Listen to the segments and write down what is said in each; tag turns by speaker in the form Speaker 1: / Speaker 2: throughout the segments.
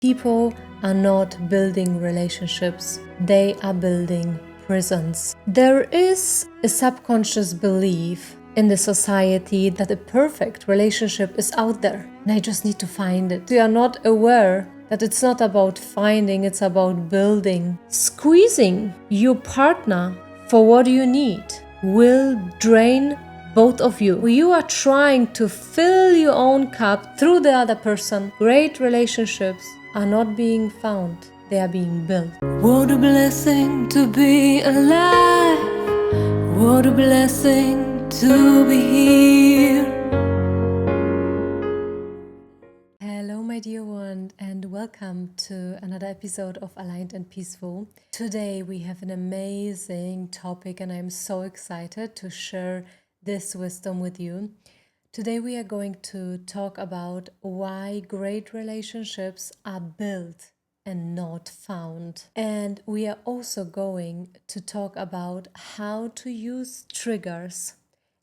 Speaker 1: People are not building relationships, they are building prisons. There is a subconscious belief in the society that a perfect relationship is out there and I just need to find it. We are not aware that it's not about finding, it's about building. Squeezing your partner for what you need will drain both of you. You are trying to fill your own cup through the other person. Great relationships are not being found, they are being built. What a blessing to be alive. What a blessing to be here. Hello, my dear one, and welcome to another episode of Aligned and Peaceful. Today we have an amazing topic, and I'm so excited to share this wisdom with you. Today we are going to talk about why great relationships are built and not found. And we are also going to talk about how to use triggers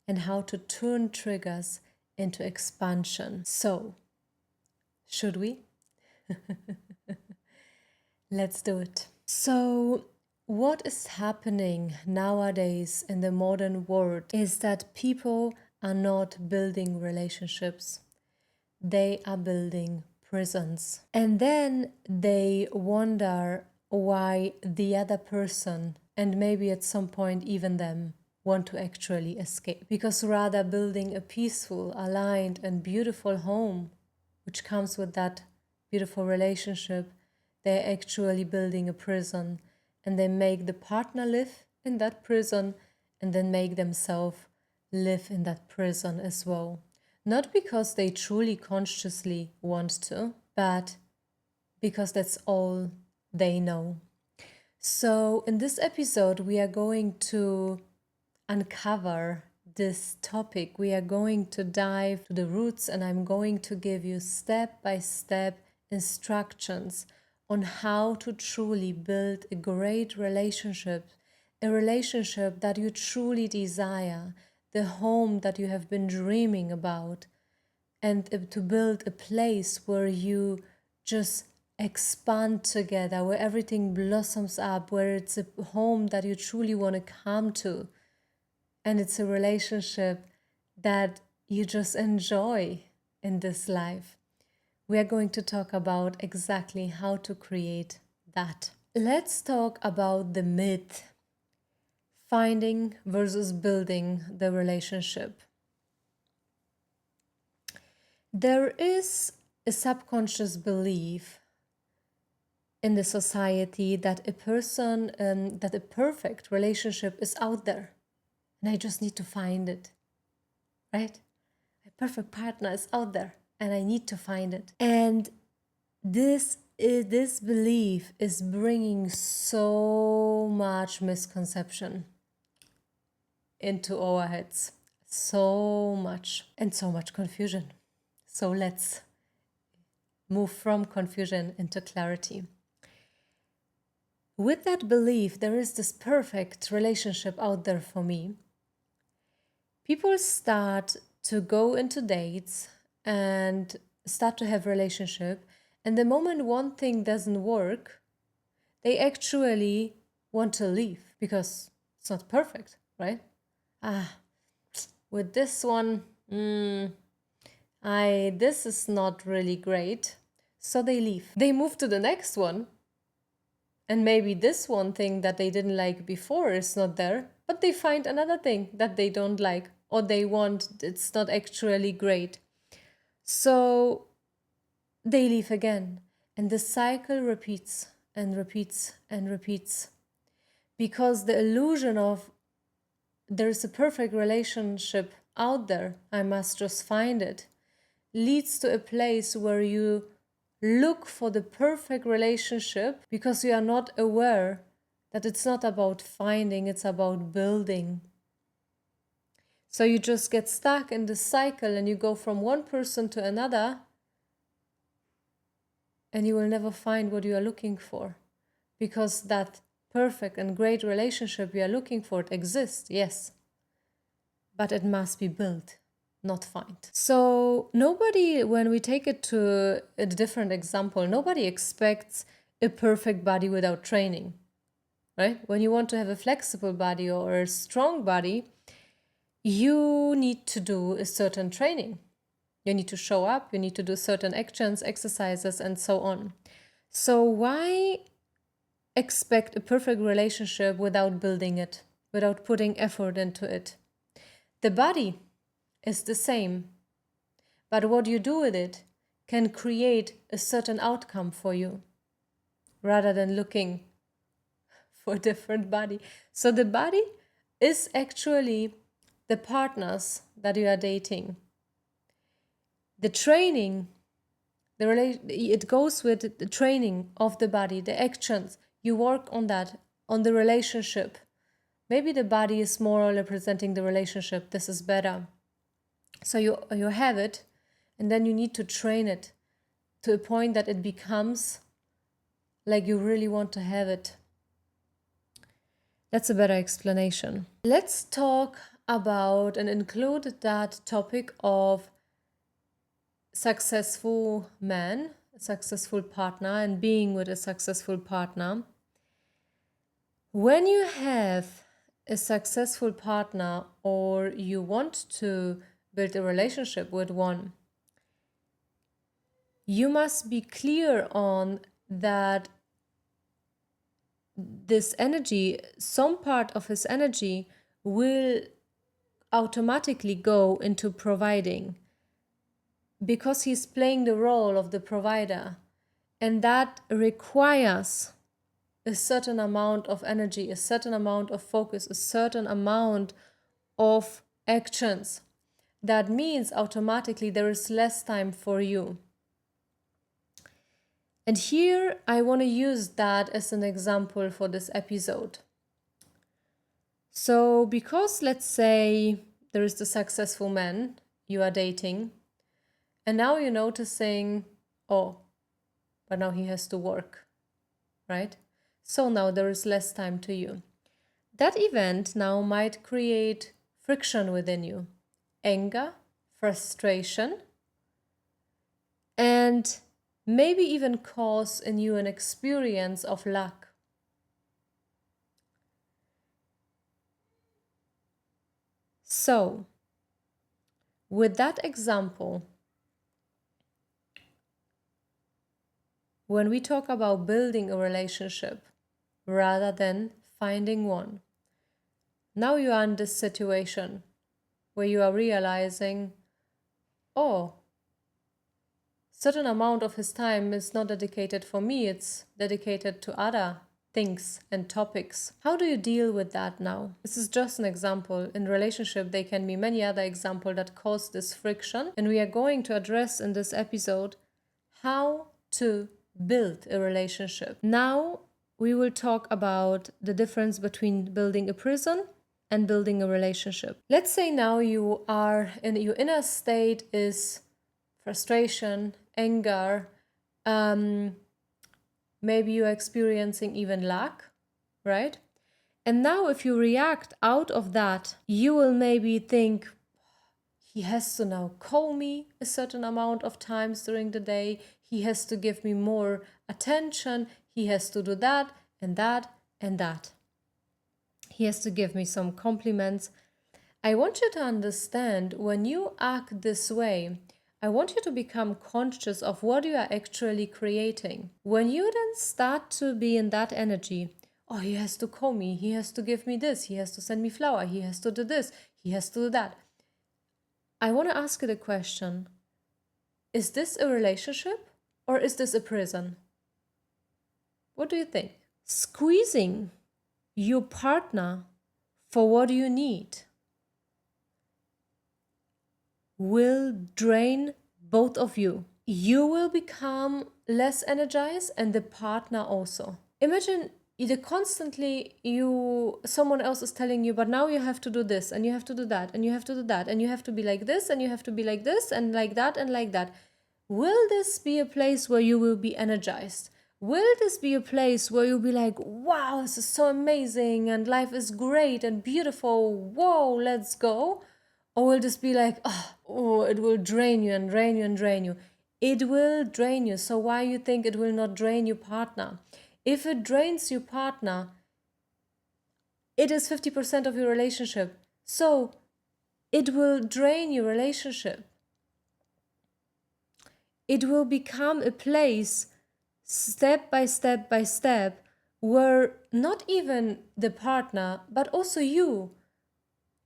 Speaker 1: and how to turn triggers into expansion. So, should we? Let's do it. So, what is happening nowadays in the modern world is that people are not building relationships. They are building prisons. And then they wonder why the other person, and maybe at some point even them, want to actually escape. Because rather building a peaceful, aligned, and beautiful home, which comes with that beautiful relationship, they're actually building a prison, and they make the partner live in that prison and then make themselves live in that prison as well. Not because they truly consciously want to, but because that's all they know. So in this episode, we are going to uncover this topic. We are going to dive to the roots, and I'm going to give you step-by-step instructions on how to truly build a great relationship, a relationship that you truly desire, the home that you have been dreaming about, and to build a place where you just expand together, where everything blossoms up, where it's a home that you truly want to come to. And it's a relationship that you just enjoy in this life. We are going to talk about exactly how to create that. Let's talk about the myth. Finding versus building the relationship. There is a subconscious belief in the society that a perfect relationship is out there, and I just need to find it, right? A perfect partner is out there, and I need to find it. And this belief is bringing so much misconception into our heads, so much, and so much confusion. So let's move from confusion into clarity. With that belief, there is this perfect relationship out there for me. People start to go into dates and start to have relationship, and the moment one thing doesn't work, they actually want to leave because it's not perfect, right? With this one, this is not really great. So they leave. They move to the next one. And maybe this one thing that they didn't like before is not there, but they find another thing that they don't like or they want, it's not actually great. So they leave again. And the cycle repeats and repeats and repeats. Because the illusion of there's a perfect relationship out there, I must just find it, leads to a place where you look for the perfect relationship because you are not aware that it's not about finding, it's about building. So you just get stuck in the cycle and you go from one person to another and you will never find what you are looking for, because that perfect and great relationship you are looking for, it exists, yes, but it must be built. not find. So nobody, when we take it to a different example, nobody expects a perfect body without training, right? When you want to have a flexible body or a strong body, you need to do a certain training. You need to show up, you need to do certain actions, exercises, and so on. So why expect a perfect relationship without building it, without putting effort into it? The body is the same, but what you do with it can create a certain outcome for you rather than looking for a different body. So the body is actually the partners that you are dating. The training, it goes with the training of the body, the actions. You work on that, on the relationship. Maybe the body is more representing the relationship. This is better. So you have it, and then you need to train it to a point that it becomes like you really want to have it. That's a better explanation. Let's talk about and include that topic of successful man, a successful partner, and being with a successful partner. When you have a successful partner or you want to build a relationship with one, you must be clear on that this energy, some part of his energy will automatically go into providing because he's playing the role of the provider, and that requires a certain amount of energy, a certain amount of focus, a certain amount of actions. That means automatically there is less time for you. And here I want to use that as an example for this episode. So because let's say there is the successful man you are dating, and now you're noticing, oh, but now he has to work, right? So now there is less time to you. That event now might create friction within you, anger, frustration, and maybe even cause in you an experience of lack. So, with that example, when we talk about building a relationship rather than finding one, now you are in this situation where you are realizing, oh, certain amount of his time is not dedicated for me, it's dedicated to other things and topics. How do you deal with that now? This is just an example. In relationship, there can be many other examples that cause this friction, and we are going to address in this episode how to build a relationship. Now we will talk about the difference between building a prison and building a relationship. Let's say now you are in your inner state is frustration, anger, maybe you're experiencing even lack, right? And now if you react out of that, you will maybe think, he has to now call me a certain amount of times during the day. He has to give me more attention. He has to do that and that and that. He has to give me some compliments. I want you to understand when you act this way, I want you to become conscious of what you are actually creating. When you then start to be in that energy, oh, he has to call me, he has to give me this, he has to send me flower, he has to do this, he has to do that. I want to ask you the question, is this a relationship or is this a prison? What do you think? Squeezing your partner for what you need will drain both of you. You will become less energized and the partner also. Imagine either constantly someone else is telling you, but now you have to do this and you have to do that and you have to do that and you have to be like this and you have to be like this and like that and like that. Will this be a place where you will be energized? Will this be a place where you'll be like, wow, this is so amazing and life is great and beautiful, whoa, let's go? Or will this be like, oh, it will drain you and drain you and drain you? It will drain you. So why you think it will not drain your partner? If it drains your partner, it is 50% of your relationship. So it will drain your relationship. It will become a place, step by step by step, where not even the partner, but also you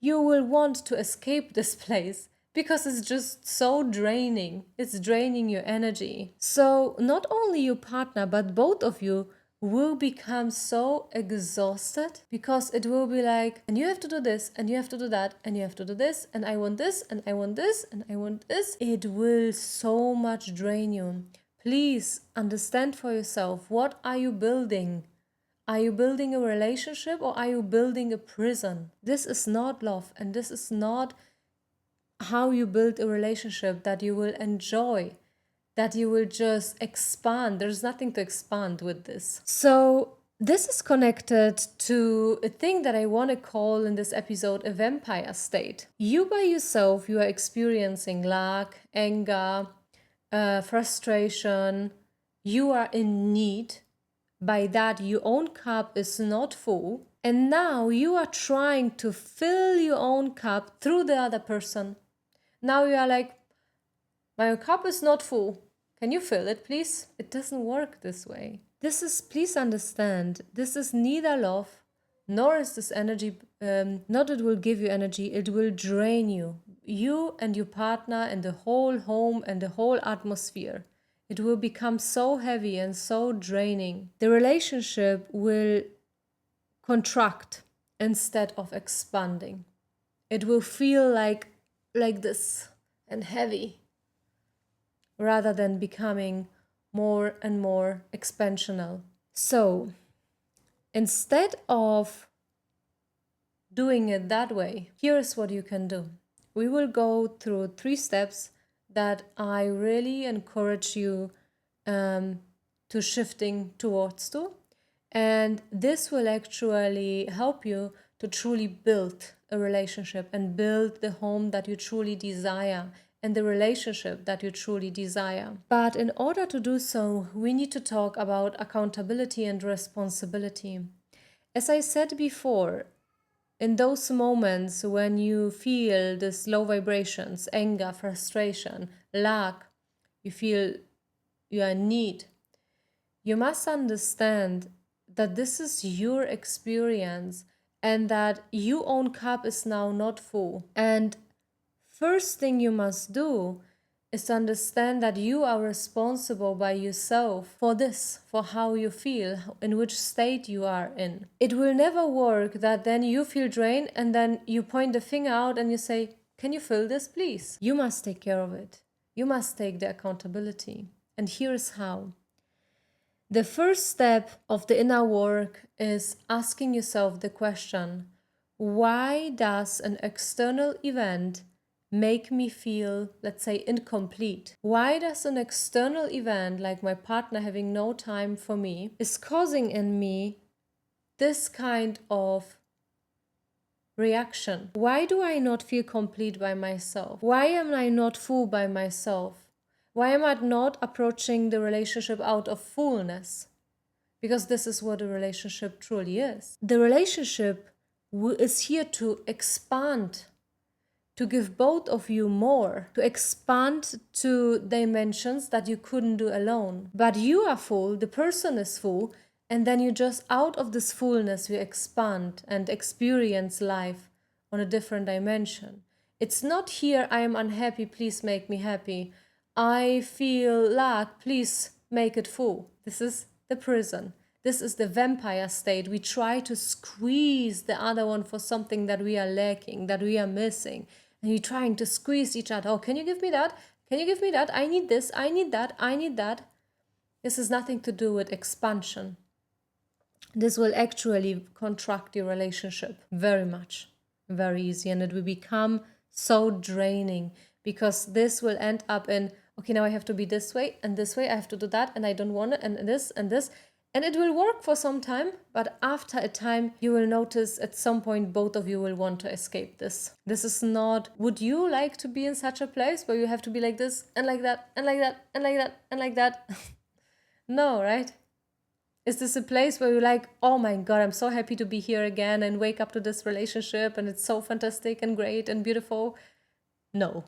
Speaker 1: will want to escape this place because it's just so draining. It's draining your energy. So not only your partner, but both of you will become so exhausted because it will be like, and you have to do this, and you have to do that, and you have to do this, and I want this, and I want this, and I want this. It will so much drain you. Please understand for yourself, what are you building? Are you building a relationship or are you building a prison? This is not love, and this is not how you build a relationship that you will enjoy, that you will just expand. There's nothing to expand with this. So this is connected to a thing that I want to call in this episode a vampire state. You by yourself, you are experiencing lack, anger, frustration. You are in need. By that, your own cup is not full. And now you are trying to fill your own cup through the other person. Now you are like, my cup is not full. Can you fill it, please? It doesn't work this way. Please understand, this is neither love, nor is this energy, not it will give you energy, it will drain you. You and your partner and the whole home and the whole atmosphere. It will become so heavy and so draining. The relationship will contract instead of expanding. It will feel like this and heavy rather than becoming more and more expansional. So instead of doing it that way, here's what you can do. We will go through 3 steps that I really encourage you to shifting towards to. And this will actually help you to truly build a relationship and build the home that you truly desire and the relationship that you truly desire. But in order to do so, we need to talk about accountability and responsibility. As I said before, in those moments when you feel this low vibrations, anger, frustration, lack, you feel you are in need, you must understand that this is your experience and that your own cup is now not full. And first thing you must do is to understand that you are responsible by yourself for this, for how you feel, in which state you are in. It will never work that then you feel drained and then you point the finger out and you say, can you fill this, please? You must take care of it. You must take the accountability. And here's how. The first step of the inner work is asking yourself the question, why does an external event make me feel, let's say, incomplete? Why does an external event, like my partner having no time for me, is causing in me this kind of reaction? Why do I not feel complete by myself? Why am I not full by myself? Why am I not approaching the relationship out of fullness? Because this is what a relationship truly is. The relationship is here to expand, to give both of you more, to expand to dimensions that you couldn't do alone. But you are full, the person is full, and then you just, out of this fullness, you expand and experience life on a different dimension. It's not here, I am unhappy, please make me happy. I feel lack, please make it full. This is the prison. This is the vampire state. We try to squeeze the other one for something that we are lacking, that we are missing. And you're trying to squeeze each other. Oh, can you give me that? Can you give me that? I need this. I need that. I need that. This has nothing to do with expansion. This will actually contract your relationship very much, very easy. And it will become so draining because this will end up in, okay, now I have to be this way and this way. I have to do that and I don't want it and this and this. And it will work for some time, but after a time, you will notice at some point both of you will want to escape this. This is not, would you like to be in such a place where you have to be like this and like that and like that and like that and like that? No, right? Is this a place where you're like, oh my God, I'm so happy to be here again and wake up to this relationship and it's so fantastic and great and beautiful? No.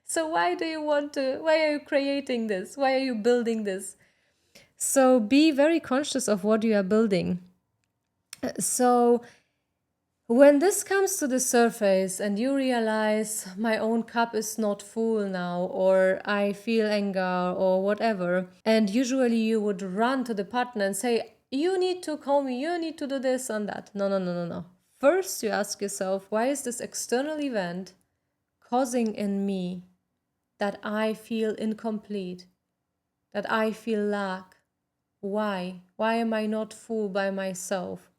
Speaker 1: So why are you creating this? Why are you building this? So be very conscious of what you are building. So when this comes to the surface and you realize my own cup is not full now, or I feel anger or whatever, and usually you would run to the partner and say, you need to call me, you need to do this and that. No, no, no, no, no. First you ask yourself, why is this external event causing in me that I feel incomplete, that I feel lack? Why? Why am I not full by myself?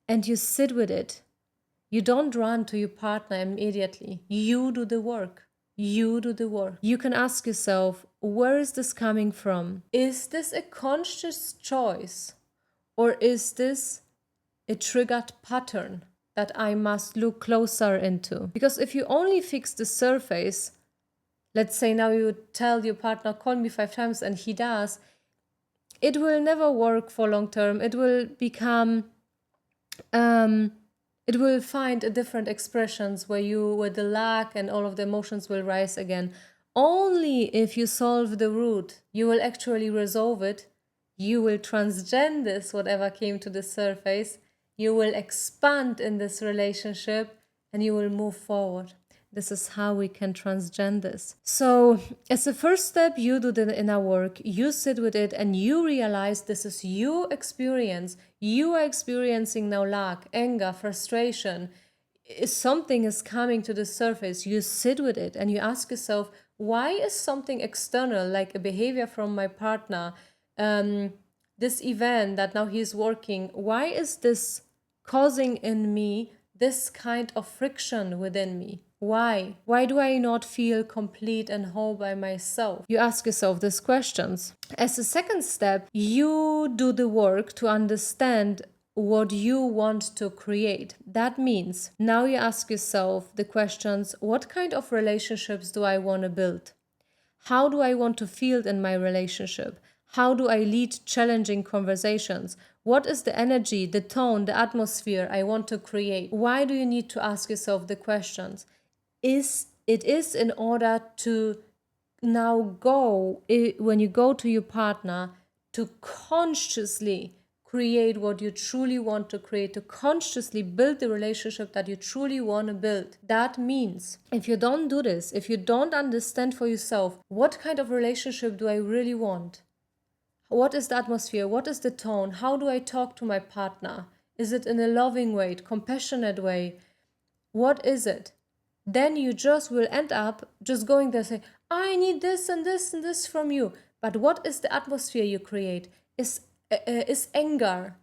Speaker 1: And you sit with it. You don't run to your partner immediately. You do the work. You do the work. You can ask yourself, where is this coming from? Is this a conscious choice? Or is this a triggered pattern that I must look closer into? Because if you only fix the surface, let's say now you tell your partner, call me 5 times, and he does, it will never work for long term. It will become, it will find a different expressions where the lack and all of the emotions will rise again. Only if you solve the root, you will actually resolve it. You will transcend this, whatever came to the surface. You will expand in this relationship and you will move forward. This is how we can transcend this. So as a first step, you do the inner work, you sit with it and you realize this is your experience. You are experiencing now lack, anger, frustration. If something is coming to the surface, you sit with it and you ask yourself, why is something external, like a behavior from my partner, this event that now he's working, why is this causing in me this kind of friction within me? Why? Why do I not feel complete and whole by myself? You ask yourself these questions. As a second step, you do the work to understand what you want to create. That means now you ask yourself the questions, what kind of relationships do I want to build? How do I want to feel in my relationship? How do I lead challenging conversations? What is the energy, the tone, the atmosphere I want to create? Why do you need to ask yourself the questions? It is in order to now when you go to your partner, to consciously create what you truly want to create, to consciously build the relationship that you truly want to build. That means if you don't do this, if you don't understand for yourself, what kind of relationship do I really want? What is the atmosphere? What is the tone? How do I talk to my partner? Is it in a loving way, compassionate way? What is it? Then you just will end up just going there and say, I need this and this and this from you. But what is the atmosphere you create? Is anger,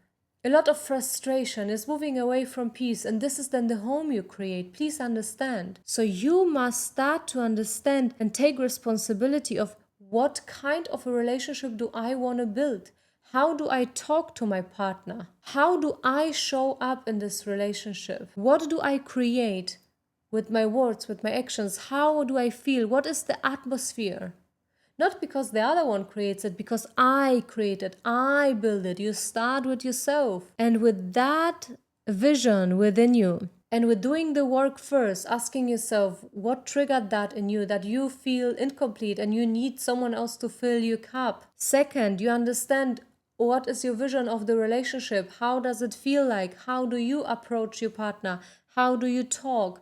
Speaker 1: a lot of frustration, is moving away from peace. And this is then the home you create. Please understand. So you must start to understand and take responsibility of what kind of a relationship do I want to build? How do I talk to my partner? How do I show up in this relationship? What do I create with my words, with my actions? How do I feel? What is the atmosphere? Not because the other one creates it, because I create it, I build it. You start with yourself. And with that vision within you, and with doing the work first, asking yourself what triggered that in you, that you feel incomplete and you need someone else to fill your cup. Second, you understand what is your vision of the relationship? How does it feel like? How do you approach your partner? How do you talk?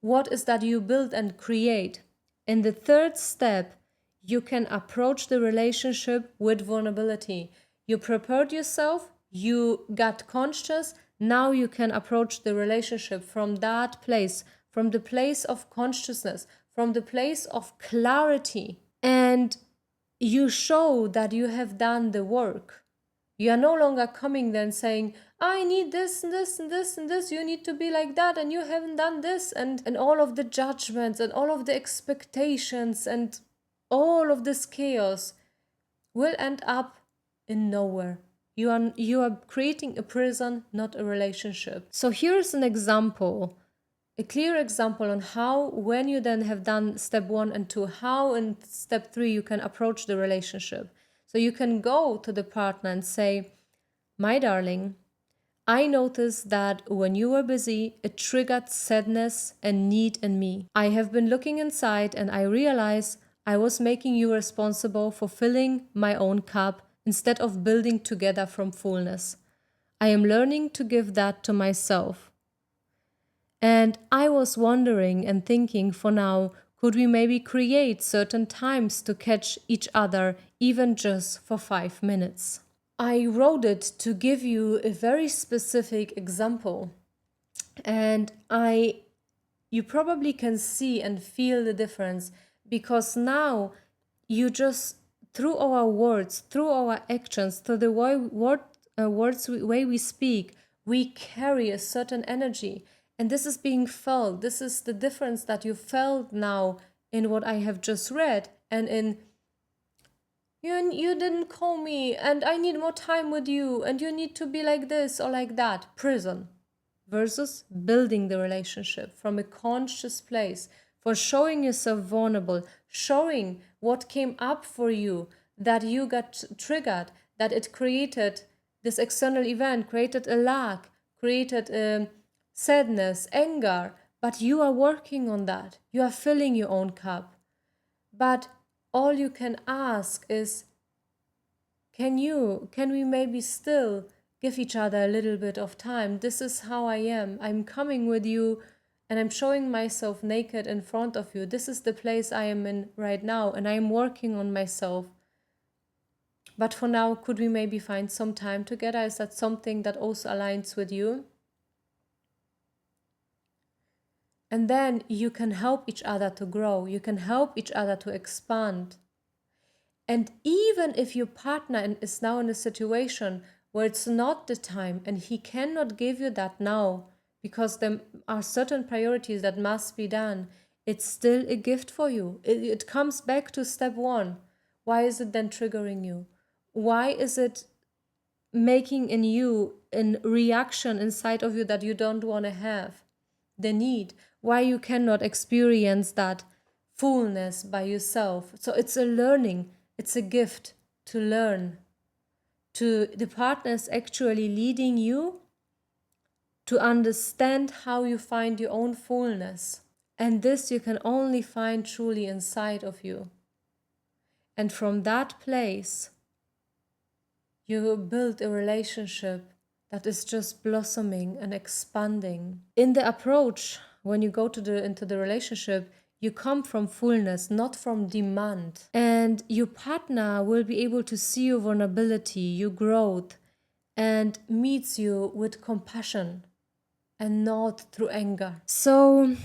Speaker 1: What is that you build and create? In the third step, you can approach the relationship with vulnerability. You prepared yourself, you got conscious, now you can approach the relationship from that place, from the place of consciousness, from the place of clarity. And you show that you have done the work. You are no longer coming there and saying, I need this and this and this and this, you need to be like that and you haven't done this, and all of the judgments and all of the expectations and all of this chaos will end up in nowhere. You are creating a prison, not a relationship. So here's an example, a clear example on how, when you then have done step 1 and 2, how in step 3 you can approach the relationship. So you can go to the partner and say, my darling, I noticed that when you were busy, it triggered sadness and need in me. I have been looking inside and I realized I was making you responsible for filling my own cup instead of building together from fullness. I am learning to give that to myself. And I was wondering and thinking, for now, could we maybe create certain times to catch each other, even just for 5 minutes? I wrote it to give you a very specific example, and you probably can see and feel the difference, because now you just, through our words, through our actions, through the way we speak, we carry a certain energy, and this is being felt. This is the difference that you felt now in what I have just read, and in you didn't call me and I need more time with you and you need to be like this or like that. Prison. Versus building the relationship from a conscious place, for showing yourself vulnerable, showing what came up for you, that you got triggered, that it created this external event, created a lack, created a sadness, anger, but you are working on that. You are filling your own cup. But all you can ask is, can we maybe still give each other a little bit of time? This is how I am. I'm coming with you and I'm showing myself naked in front of you. This is the place I am in right now and I'm working on myself. But for now, could we maybe find some time together? Is that something that also aligns with you? And then you can help each other to grow. You can help each other to expand. And even if your partner is now in a situation where it's not the time and he cannot give you that now because there are certain priorities that must be done, it's still a gift for you. It comes back to step 1. Why is it then triggering you? Why is it making in you a reaction inside of you that you don't want to have? The need. Why you cannot experience that fullness by yourself. So it's a learning. It's a gift to learn. The partner is actually leading you to understand how you find your own fullness. And this you can only find truly inside of you. And from that place, you build a relationship that is just blossoming and expanding. In the approach, when you go into the relationship, you come from fullness, not from demand. And your partner will be able to see your vulnerability, your growth, and meets you with compassion and not through anger. So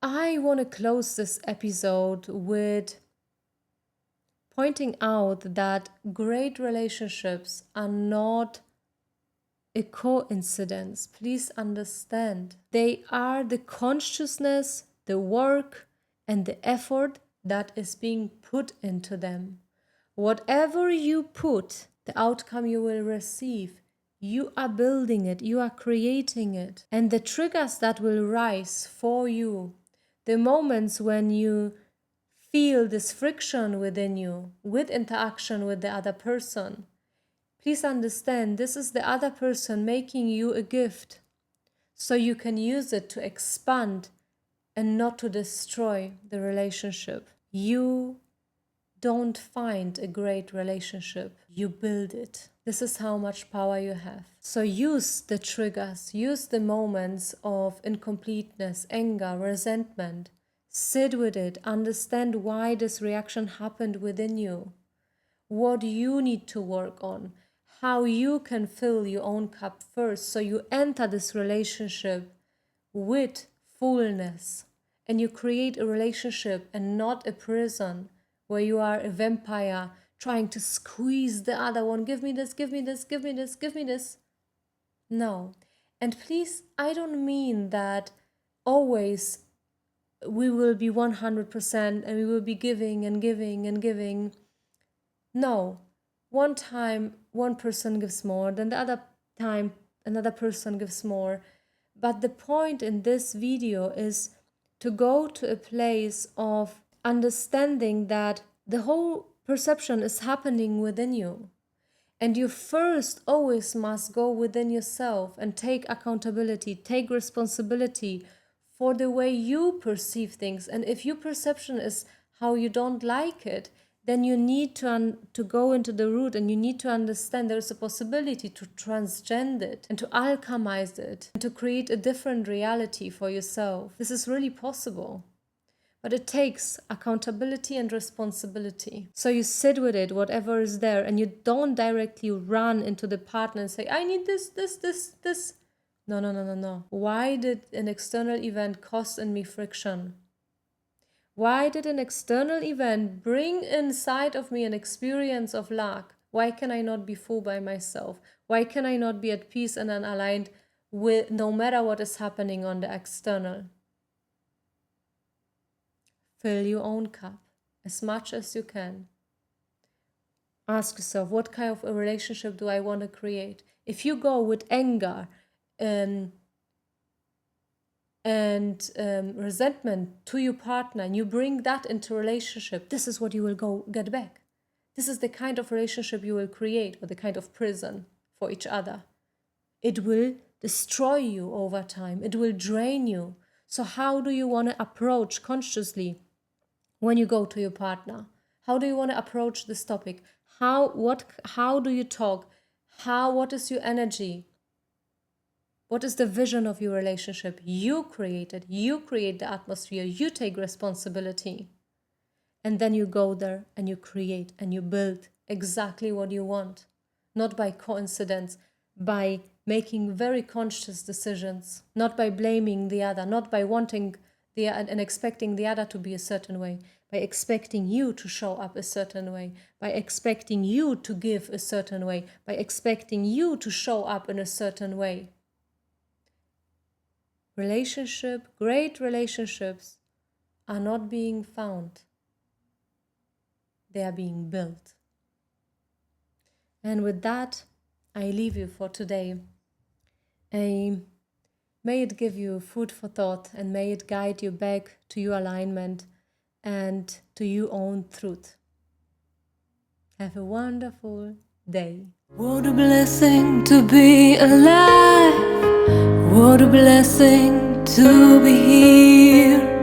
Speaker 1: I want to close this episode with pointing out that great relationships are not a coincidence. Please understand. They are the consciousness, the work, and the effort that is being put into them. Whatever you put, the outcome you will receive. You are building it, you are creating it. And the triggers that will rise for you, the moments when you feel this friction within you with interaction with the other person, please understand, this is the other person making you a gift so you can use it to expand and not to destroy the relationship. You don't find a great relationship, you build it. This is how much power you have. So use the triggers, use the moments of incompleteness, anger, resentment. Sit with it, understand why this reaction happened within you, what you need to work on, how you can fill your own cup first so you enter this relationship with fullness and you create a relationship and not a prison where you are a vampire trying to squeeze the other one. Give me this, give me this, give me this, give me this. No. And please, I don't mean that always we will be 100% and we will be giving and giving and giving. No. One time, one person gives more, then the other time, another person gives more. But the point in this video is to go to a place of understanding that the whole perception is happening within you. And you first always must go within yourself and take accountability, take responsibility for the way you perceive things. And if your perception is how you don't like it, then you need to go into the root, and you need to understand there's a possibility to transcend it and to alchemize it and to create a different reality for yourself. This is really possible. But it takes accountability and responsibility. So you sit with it, whatever is there, and you don't directly run into the partner and say, I need this. No. Why did an external event cause in me friction? Why did an external event bring inside of me an experience of lack? Why can I not be full by myself? Why can I not be at peace and aligned with no matter what is happening on the external? Fill your own cup as much as you can. Ask yourself, what kind of a relationship do I want to create? If you go with anger and resentment to your partner, and you bring that into relationship, this is what you will get back. This is the kind of relationship you will create, or the kind of prison for each other. It will destroy you over time. It will drain you. So how do you want to approach consciously when you go to your partner? How do you want to approach this topic? How do you talk? What is your energy? What is the vision of your relationship? You create it. You create the atmosphere. You take responsibility. And then you go there and you create and you build exactly what you want. Not by coincidence, by making very conscious decisions, not by blaming the other, not by wanting and expecting the other to be a certain way, by expecting you to show up a certain way, by expecting you to give a certain way, by expecting you to show up in a certain way. Great relationships are not being found. They are being built. And with that, I leave you for today. May it give you food for thought, and may it guide you back to your alignment and to your own truth. Have a wonderful day. What a blessing to be alive. What a blessing to be here.